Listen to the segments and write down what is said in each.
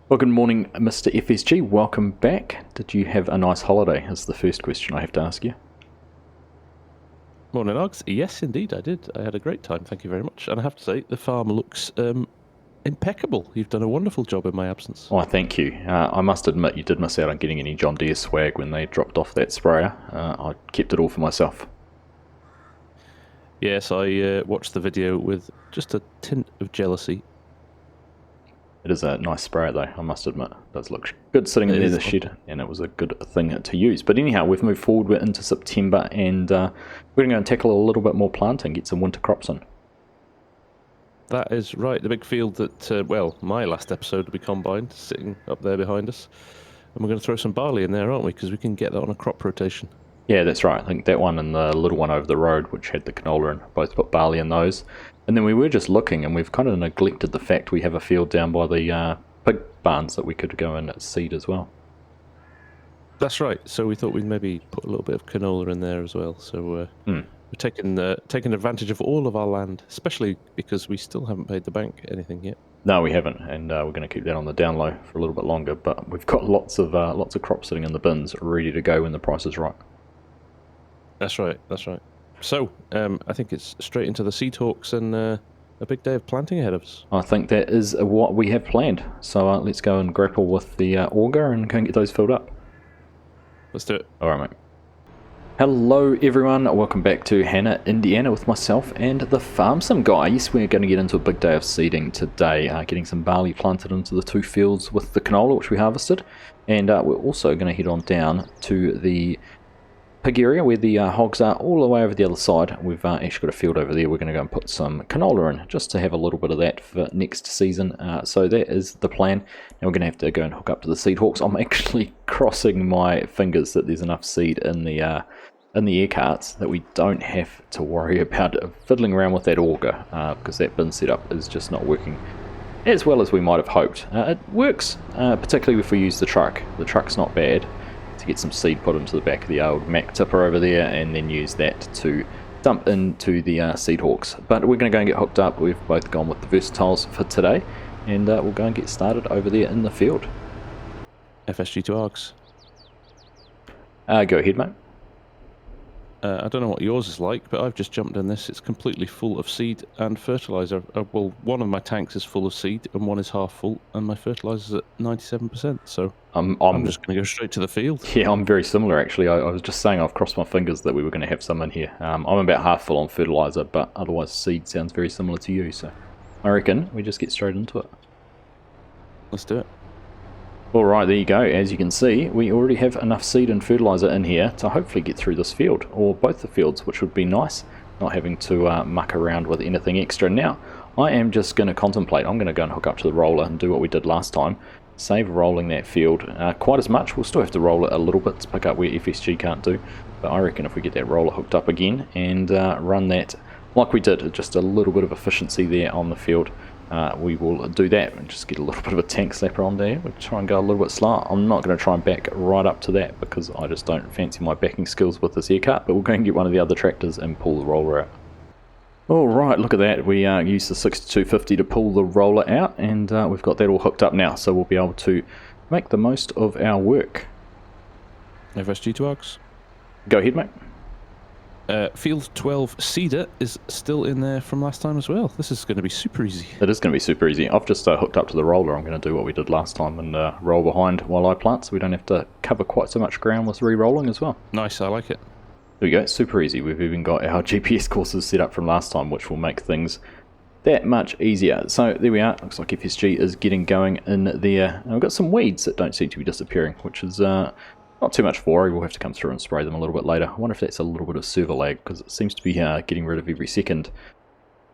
Well, good morning, Mr. FSG. Welcome back. Did you have a nice holiday? Is the first question I have to ask you. Morning, Args. Yes, indeed, I did. I had a great time. Thank you very much. And I have to say, the farm looks impeccable. You've done a wonderful job in my absence. Oh, thank you. I must admit you did miss out on getting any John Deere swag when they dropped off that sprayer. I kept it all for myself. Yes, I watched the video with just a tint of jealousy. It is a nice sprayer, though, I must admit. It does look good sitting in there, the shed, and it was a good thing to use. But anyhow, we've moved forward. We're into September, and we're going to go and tackle a little bit more planting, get some winter crops in. That is right. The big field that, my last episode will be combined, sitting up there behind us. And we're going to throw some barley in there, aren't we? Because we can get that on a crop rotation. Yeah, that's right. I think that one and the little one over the road, which had the canola in, both put barley in those. And then we were just looking, and we've kind of neglected the fact we have a field down by the pig barns that we could go and seed as well. That's right. So we thought we'd maybe put a little bit of canola in there as well. So we're taking advantage of all of our land, especially because we still haven't paid the bank anything yet. No, we haven't, and we're going to keep that on the down low for a little bit longer. But we've got lots of crops sitting in the bins, ready to go when the price is right. That's right. So, I think it's straight into the seed talks and a big day of planting ahead of us. I think that is what we have planned. So let's go and grapple with the auger and go and get those filled up. Let's do it. All right, mate. Hello, everyone. Welcome back to Hanna, Indiana, with myself and the Farm Sim guy. Yes, we're going to get into a big day of seeding today, getting some barley planted into the two fields with the canola, which we harvested. And we're also going to head on down to the pig area where the hogs are, all the way over the other side. We've actually got a field over there. We're going to go and put some canola in just to have a little bit of that for next season. So that is the plan. Now we're going to have to go and hook up to the seed hawks. I'm actually crossing my fingers that there's enough seed in the air carts that we don't have to worry about fiddling around with that auger, because that bin setup is just not working as well as we might have hoped. It works, particularly if we use the truck. The truck's not bad. To get some seed put into the back of the old Mac tipper over there, and then use that to dump into the seed hawks. But we're going to go and get hooked up. We've both gone with the versatiles for today, and we'll go and get started over there in the field. FSG to Args. Go ahead, mate. I don't know what yours is like, but I've just jumped in this. It's completely full of seed and fertilizer. Well, one of my tanks is full of seed and one is half full, and my fertilizer's at 97%. So I'm just going to go straight to the field. Yeah, I'm very similar, actually. I was just saying I've crossed my fingers that we were going to have some in here. I'm about half full on fertilizer, but otherwise seed sounds very similar to you. So I reckon we just get straight into it. Let's do it. Alright, there you go. As you can see, we already have enough seed and fertilizer in here to hopefully get through this field, or both the fields, which would be nice, not having to muck around with anything extra. Now, I am just going to contemplate. I'm going to go and hook up to the roller and do what we did last time. Save rolling that field quite as much. We'll still have to roll it a little bit to pick up where FSG can't do, but I reckon if we get that roller hooked up again and run that like we did, just a little bit of efficiency there on the field, we will do that and just get a little bit of a tank slapper on there. We'll try and go a little bit slower. I'm not going to try and back right up to that because I just don't fancy my backing skills with this aircart, but we'll go and get one of the other tractors and pull the roller out. Alright, look at that. We used the 6250 to pull the roller out, and we've got that all hooked up now, so we'll be able to make the most of our work. FSG to Args. Go ahead, mate. Field 12 Cedar is still in there from last time as well. This is going to be super easy. It is going to be super easy. I've just hooked up to the roller. I'm going to do what we did last time and roll behind while I plant, so we don't have to cover quite so much ground with re-rolling as well. Nice, I like it. There we go, super easy. We've even got our GPS courses set up from last time, which will make things that much easier. So there we are. Looks like FSG is getting going in there. And we've got some weeds that don't seem to be disappearing, which is not too much for worry. We'll have to come through and spray them a little bit later. I wonder if that's a little bit of server lag, because it seems to be getting rid of every second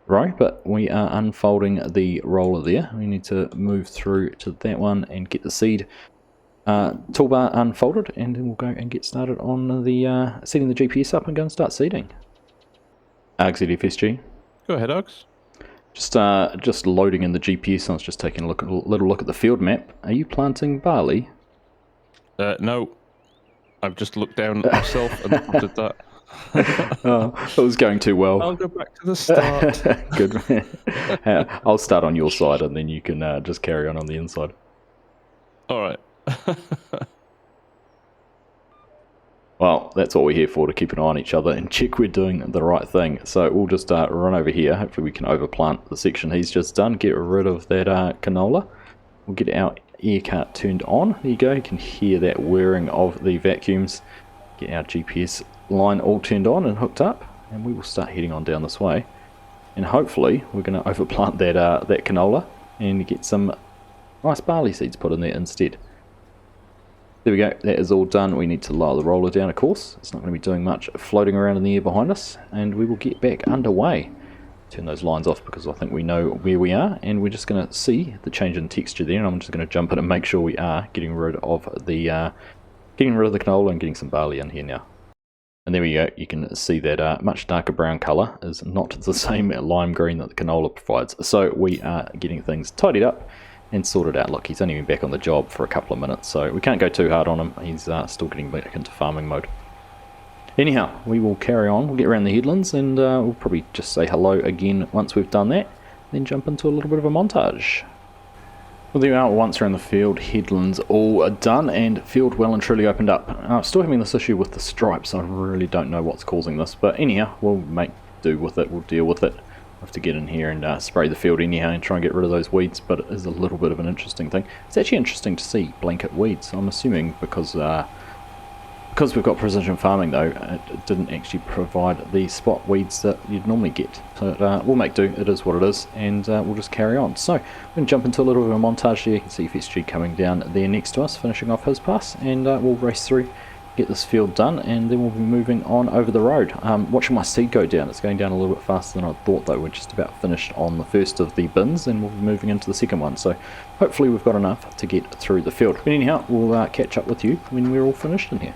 row. But we are unfolding the roller there. We need to move through to that one and get the seed toolbar unfolded, and then we'll go and get started on the setting the GPS up and go and start seeding. Argsy FSG. Go ahead, Args. Just loading in the GPS. I was just taking a little look at the field map. Are you planting barley? No. I've just looked down at myself and looked at that. Oh, it was going too well. I'll go back to the start. Good man. I'll start on your side and then you can just carry on the inside. All right. Well, that's what we're here for, to keep an eye on each other and check we're doing the right thing. So we'll just run over here. Hopefully we can overplant the section he's just done, get rid of that canola. We'll get our air cart turned on. There you go, you can hear that whirring of the vacuums. Get our GPS line all turned on and hooked up, and we will start heading on down this way. And hopefully we're going to overplant that canola and get some nice barley seeds put in there instead. There we go, that is all done. We need to lower the roller down, of course. It's not going to be doing much floating around in the air behind us, and we will get back underway. Turn those lines off because I think we know where we are, and we're just going to see the change in texture there, and I'm just going to jump in and make sure we are getting rid of the canola and getting some barley in here now. And there we go, you can see that much darker brown colour is not the same lime green that the canola provides. So we are getting things tidied up and sorted out. Look, he's only been back on the job for a couple of minutes, so we can't go too hard on him. He's still getting back into farming mode. Anyhow, we will carry on. We'll get around the headlands, and we'll probably just say hello again once we've done that, then jump into a little bit of a montage. Well, there we are, once around the field, headlands all done, and field well and truly opened up. Still having this issue with the stripes. I really don't know what's causing this, but anyhow, we'll make do with it. We'll deal with it. Have to get in here and spray the field anyhow and try and get rid of those weeds, but it is a little bit of an interesting thing. It's actually interesting to see blanket weeds. I'm assuming because we've got precision farming though, it didn't actually provide the spot weeds that you'd normally get. So we'll make do, it is what it is, and we'll just carry on. So we're going to jump into a little bit of a montage here. You can see FSG coming down there next to us, finishing off his pass, and we'll race through, get this field done, and then we'll be moving on over the road. Watching my seed go down. It's going down a little bit faster than I thought though. We're just about finished on the first of the bins, and we'll be moving into the second one, so hopefully we've got enough to get through the field. But anyhow, we'll catch up with you when we're all finished in here.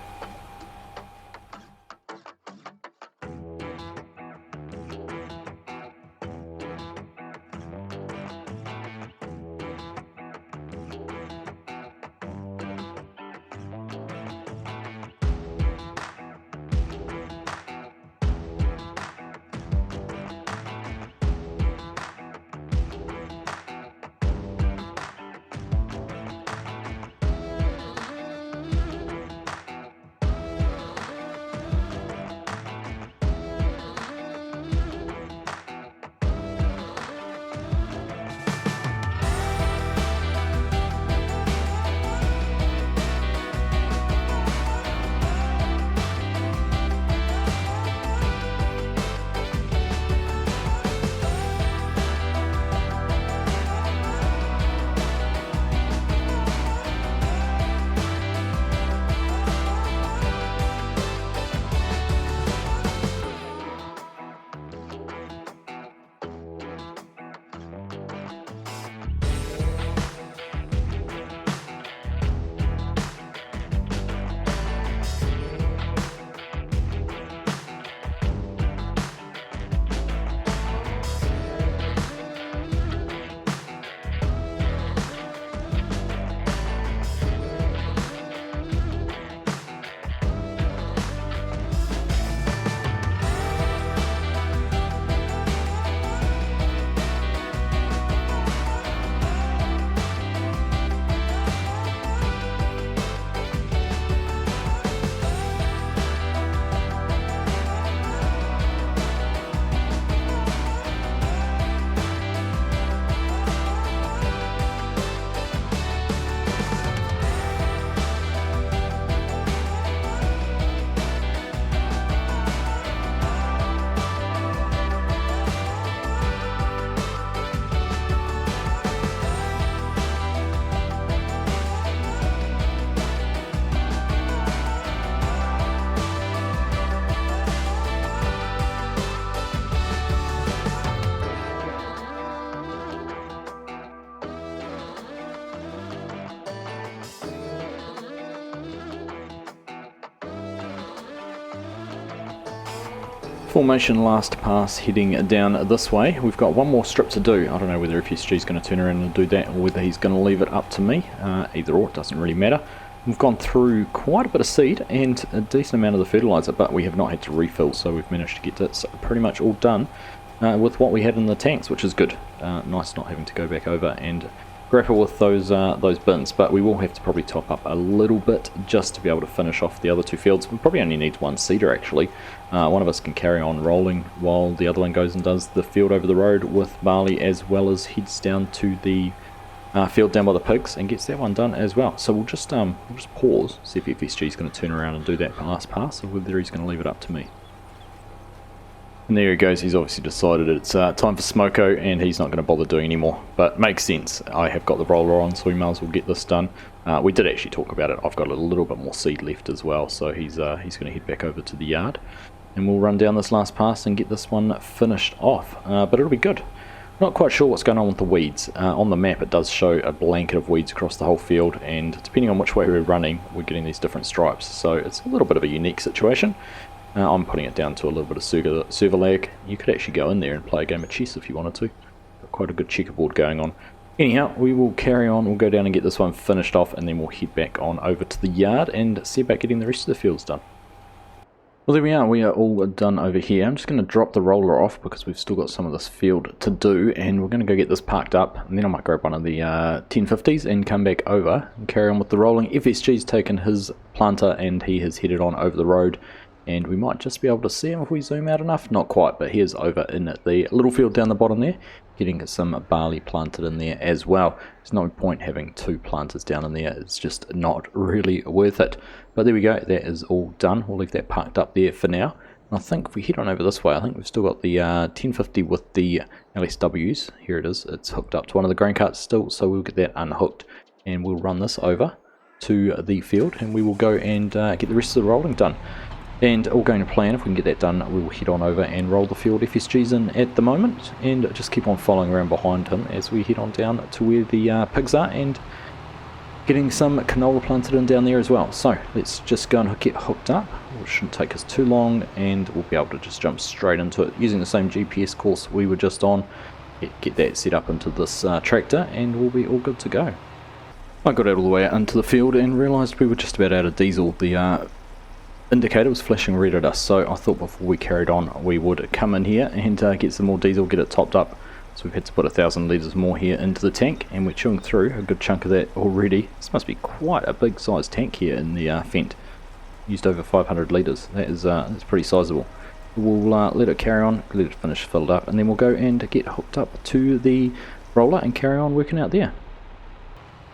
Formation last pass heading down this way. We've got one more strip to do. I don't know whether FSG is going to turn around and do that or whether he's going to leave it up to me. Either or, it doesn't really matter. We've gone through quite a bit of seed and a decent amount of the fertiliser, but we have not had to refill, so we've managed to get it pretty much all done with what we had in the tanks, which is good. Nice not having to go back over and grapple with those bins, but we will have to probably top up a little bit just to be able to finish off the other two fields. We probably only need one seeder actually. One of us can carry on rolling while the other one goes and does the field over the road with barley, as well as heads down to the field down by the pigs and gets that one done as well. So we'll just pause, see if FSG is going to turn around and do that last pass, or whether he's going to leave it up to me. And there he goes, he's obviously decided it's time for Smoko and he's not going to bother doing anymore. But makes sense, I have got the roller on, so we may as well get this done. We did actually talk about it, I've got a little bit more seed left as well, so he's going to head back over to the yard. And we'll run down this last pass and get this one finished off, but it'll be good. Not quite sure what's going on with the weeds. On the map it does show a blanket of weeds across the whole field, and depending on which way we're running, we're getting these different stripes, so it's a little bit of a unique situation. I'm putting it down to a little bit of server lag. You could actually go in there and play a game of chess if you wanted to. Got quite a good checkerboard going on. Anyhow, we will carry on, we'll go down and get this one finished off, and then we'll head back on over to the yard and see about getting the rest of the fields done. Well, there we are all done over here. I'm just going to drop the roller off because we've still got some of this field to do, and we're going to go get this parked up, and then I might grab one of the 1050s and come back over and carry on with the rolling. FSG's taken his planter and he has headed on over the road, and we might just be able to see him if we zoom out enough. Not quite, but he is over in the little field down the bottom there, getting some barley planted in there as well. There's no point having two planters down in there, it's just not really worth it. But there we go, that is all done. We'll leave that parked up there for now. And I think if we head on over this way, I think we've still got the 1050 with the LSWs. Here it is, it's hooked up to one of the grain carts still, so we'll get that unhooked and we'll run this over to the field, and we will go and get the rest of the rolling done. And all going to plan, if we can get that done, we will head on over and roll the field FSG's in at the moment, and just keep on following around behind him as we head on down to where the pigs are, and getting some canola planted in down there as well. So let's just go and get hooked up. It shouldn't take us too long, and we'll be able to just jump straight into it using the same GPS course we were just on. Get that set up into this tractor, and we'll be all good to go. I got out all the way into the field and realised we were just about out of diesel. The indicator was flashing red at us, so I thought before we carried on we would come in here and get some more diesel, get it topped up. So we've had to put 1,000 litres more here into the tank, and we're chewing through a good chunk of that already. This must be quite a big sized tank here in the Fent. Used over 500 litres, that's pretty sizable. We'll let it carry on, let it finish filled up, and then we'll go and get hooked up to the roller and carry on working out there.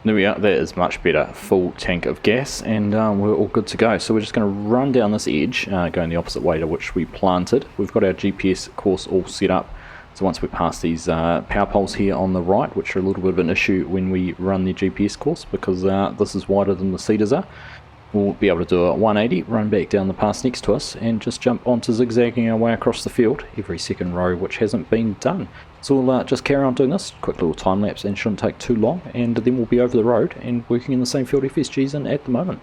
There we are, that is much better, full tank of gas, and we're all good to go. So we're just going to run down this edge, going the opposite way to which we planted. We've got our GPS course all set up, so once we pass these power poles here on the right, which are a little bit of an issue when we run the GPS course because this is wider than the seeders are, we'll be able to do a 180, run back down the pass next to us, and just jump onto zigzagging our way across the field every second row, which hasn't been done. So we'll just carry on doing this, quick little time lapse, and shouldn't take too long, and then we'll be over the road and working in the same field FSG's in at the moment.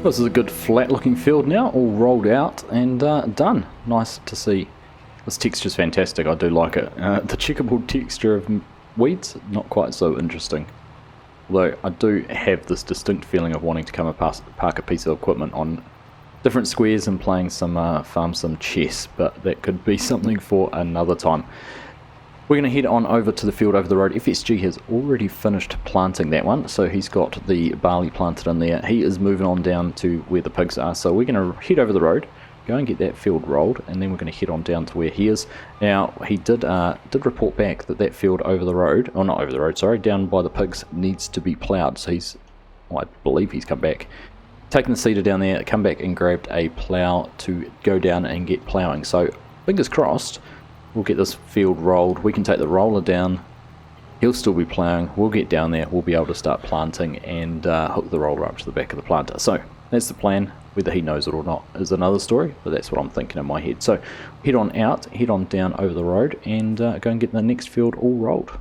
This is a good flat looking field now, all rolled out and done. Nice to see. This texture's fantastic, I do like it. The checkerboard texture of weeds, not quite so interesting. Although I do have this distinct feeling of wanting to come past park a piece of equipment on different squares and playing some farm sim chess, but that could be something for another time. We're going to head on over to the field over the road. FSG has already finished planting that one, so he's got the barley planted in there. He is moving on down to where the pigs are, so we're going to head over the road, go and get that field rolled, and then we're going to head on down to where he is. Now, he did report back that that field over the road, or not over the road, sorry, down by the pigs needs to be ploughed, so I believe he's come back, taken the seeder down there, come back and grabbed a plough to go down and get ploughing. So, fingers crossed, we'll get this field rolled. We can take the roller down. He'll still be ploughing. We'll get down there. We'll be able to start planting and hook the roller up to the back of the planter. So that's the plan. Whether he knows it or not is another story, but that's what I'm thinking in my head. So head on out, head on down over the road, and go and get the next field all rolled.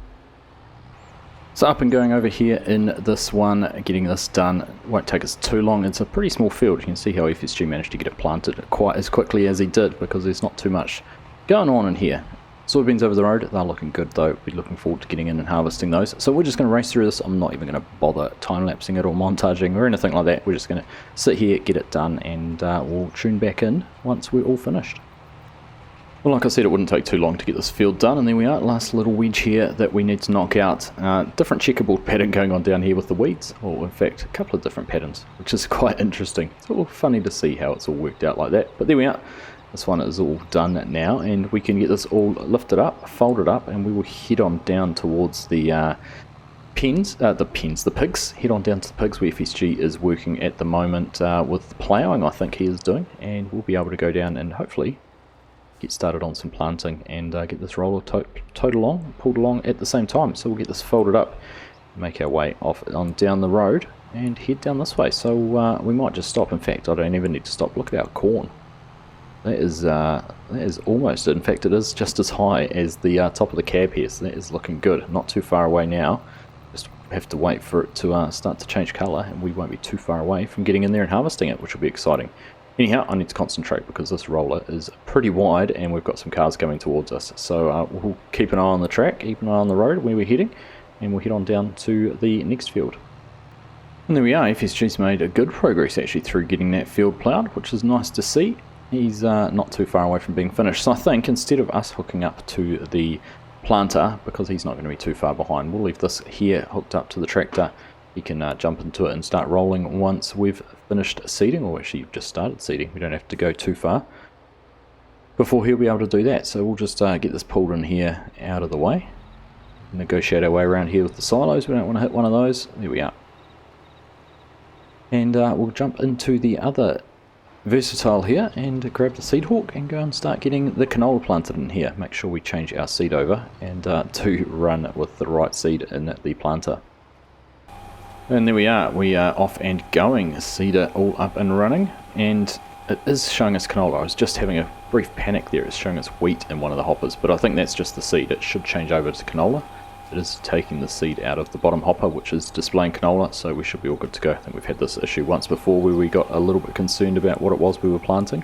So up and going over here in this one, getting this done. It won't take us too long. It's a pretty small field. You can see how FSG managed to get it planted quite as quickly as he did, because there's not too much going on in here. Soybeans over the road, they're looking good though. We're looking forward to getting in and harvesting those. So we're just going to race through this. I'm not even going to bother time-lapsing it or montaging or anything like that. We're just going to sit here, get it done, and we'll tune back in once we're all finished. Well, like I said, it wouldn't take too long to get this field done, and there we are, last little wedge here that we need to knock out. Different checkerboard pattern going on down here with the weeds, or in fact, a couple of different patterns, which is quite interesting. It's all funny to see how it's all worked out like that, but there we are. This one is all done now, and we can get this all lifted up, folded up, and we will head on down towards the pigs. Head on down to the pigs where FSG is working at the moment with ploughing, I think he is doing, and we'll be able to go down and hopefully get started on some planting and get this roller pulled along at the same time. So we'll get this folded up, make our way off on down the road, and head down this way. So we might just stop. In fact, I don't even need to stop. Look at our corn. That is almost, in fact it is just as high as the top of the cab here, so that is looking good. Not too far away now, just have to wait for it to start to change colour, and we won't be too far away from getting in there and harvesting it, which will be exciting. Anyhow, I need to concentrate because this roller is pretty wide and we've got some cars coming towards us, so we'll keep an eye on the track, keep an eye on the road where we're heading, and we'll head on down to the next field. And there we are, FSG's made a good progress actually through getting that field ploughed, which is nice to see. He's not too far away from being finished, so I think instead of us hooking up to the planter, because he's not going to be too far behind, we'll leave this here hooked up to the tractor. He can jump into it and start rolling once we've finished seeding, or actually just started seeding. We don't have to go too far before he'll be able to do that, so we'll just get this pulled in here out of the way. Negotiate our way around here with the silos. We don't want to hit one of those. There we are. And we'll jump into the other versatile here and grab the seed hawk and go and start getting the canola planted in here. Make sure we change our seed over and to run with the right seed in the planter. And there we are off and going, seeder all up and running, and it is showing us canola. I was just having a brief panic there. It's showing us wheat in one of the hoppers, but I think that's just the seed. It should change over to canola. It is taking the seed out of the bottom hopper, which is displaying canola, so we should be all good to go. I think we've had this issue once before where we got a little bit concerned about what it was we were planting,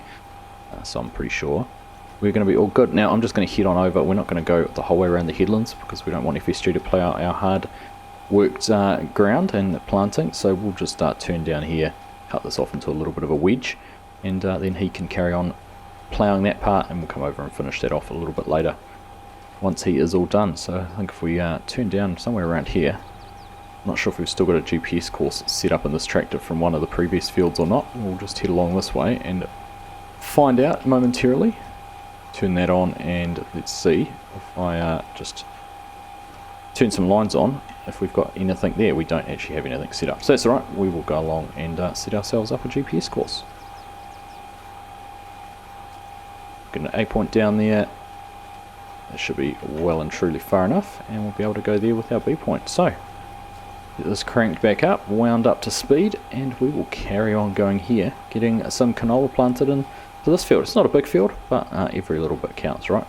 so I'm pretty sure we're going to be all good. Now I'm just going to head on over. We're not going to go the whole way around the headlands because we don't want FSG to play out our hard worked ground and planting, so we'll just turn down here, cut this off into a little bit of a wedge, and then he can carry on ploughing that part, and we'll come over and finish that off a little bit later once he is all done. So I think if we turn down somewhere around here, I'm not sure if we've still got a GPS course set up in this tractor from one of the previous fields or not. We'll just head along this way and find out momentarily. Turn that on, and let's see if I just turn some lines on, if we've got anything there. We don't actually have anything set up, so that's alright. We will go along and set ourselves up a GPS course. Get an A point down there. That should be well and truly far enough, and we'll be able to go there with our B point. So, get this cranked back up, wound up to speed, and we will carry on going here, getting some canola planted in to this field. It's not a big field, but every little bit counts, right?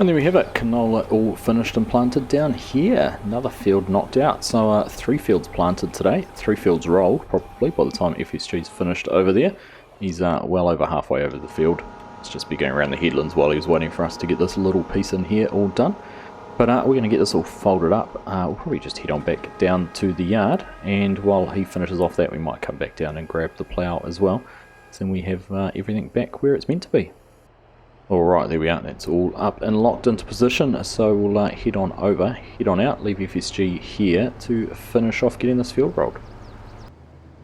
And there we have it, canola all finished and planted down here. Another field knocked out, so 3 fields planted today, 3 fields rolled probably by the time FSG's finished over there. He's well over halfway over the field. Let's just be going around the headlands while he was waiting for us to get this little piece in here all done. But we're going to get this all folded up. We'll probably just head on back down to the yard, and while he finishes off that we might come back down and grab the plough as well. So then we have everything back where it's meant to be. Alright, there we are, that's all up and locked into position, so we'll head on over, head on out, leave FSG here to finish off getting this field rolled.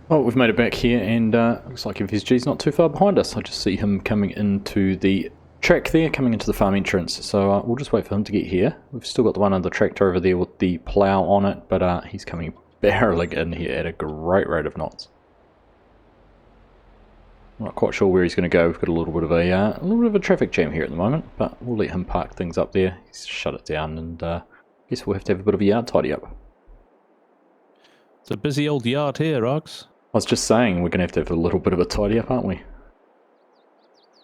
Well, we've made it back here, and looks like FSG's not too far behind us. I just see him coming into the track there, coming into the farm entrance, so we'll just wait for him to get here. We've still got the one on the tractor over there with the plough on it, but he's coming barreling in here at a great rate of knots. Not quite sure where he's going to go. We've got a little bit of a traffic jam here at the moment, but we'll let him park things up there. He's shut it down, and guess we'll have to have a bit of a yard tidy up. It's a busy old yard here, Args. I was just saying we're going to have a little bit of a tidy up, aren't we?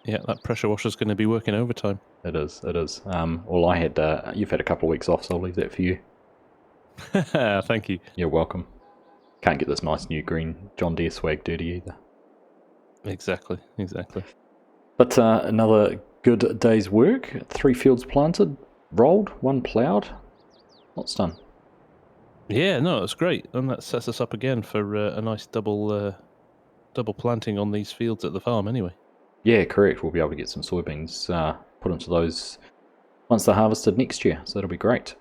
Yeah, that pressure washer's going to be working overtime. It is. It is. Well, you've had a couple of weeks off, so I'll leave that for you. Thank you. You're welcome. Can't get this nice new green John Deere swag dirty either. Exactly. But another good day's work. 3 fields planted, rolled, 1 ploughed. Lots done. Yeah, no, that's great, and that sets us up again for a nice double planting on these fields at the farm. Anyway. Yeah, correct. We'll be able to get some soybeans put into those once they're harvested next year, so that'll be great.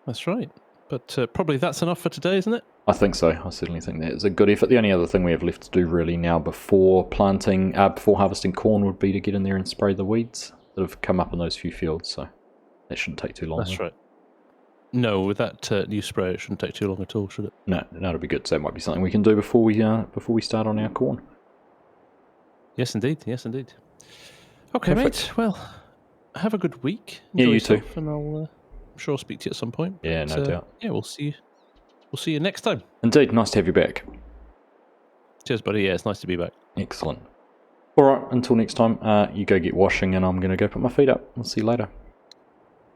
That's right. But probably that's enough for today, isn't it? I think so. I certainly think that is a good effort. The only other thing we have left to do really now before harvesting corn would be to get in there and spray the weeds that have come up in those few fields, so that shouldn't take too long. That's right. No, with that new spray, it shouldn't take too long at all, should it? No, that'll be good. So that might be something we can do before we start on our corn. Yes, indeed. Okay, Perfect. mate. Well, have a good week. Yeah, you too. And I'm sure I'll speak to you at some point. Yeah, no doubt. Yeah, we'll see you. We'll see you next time. Indeed, nice to have you back. Cheers, buddy. Yeah, it's nice to be back. Excellent. All right, until next time, you go get washing, and I'm going to go put my feet up. I'll see you later.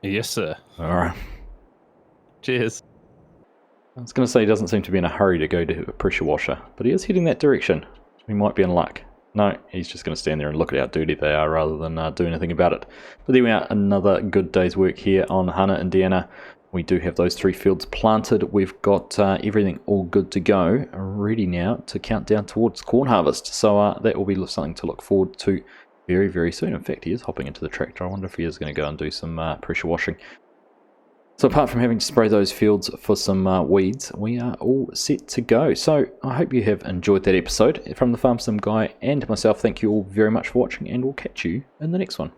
Yes, sir. All right. Cheers. I was going to say he doesn't seem to be in a hurry to go to a pressure washer, but he is heading that direction. We might be in luck. No, he's just going to stand there and look at how dirty they are rather than do anything about it. But there we are, another good day's work here on Hanna, Indiana. We do have those 3 fields planted. We've got everything all good to go, ready now to count down towards corn harvest. So that will be something to look forward to very, very soon. In fact, he is hopping into the tractor. I wonder if he is going to go and do some pressure washing. So apart from having to spray those fields for some weeds, we are all set to go. So I hope you have enjoyed that episode. From the Farm Sim Guy and myself, thank you all very much for watching, and we'll catch you in the next one.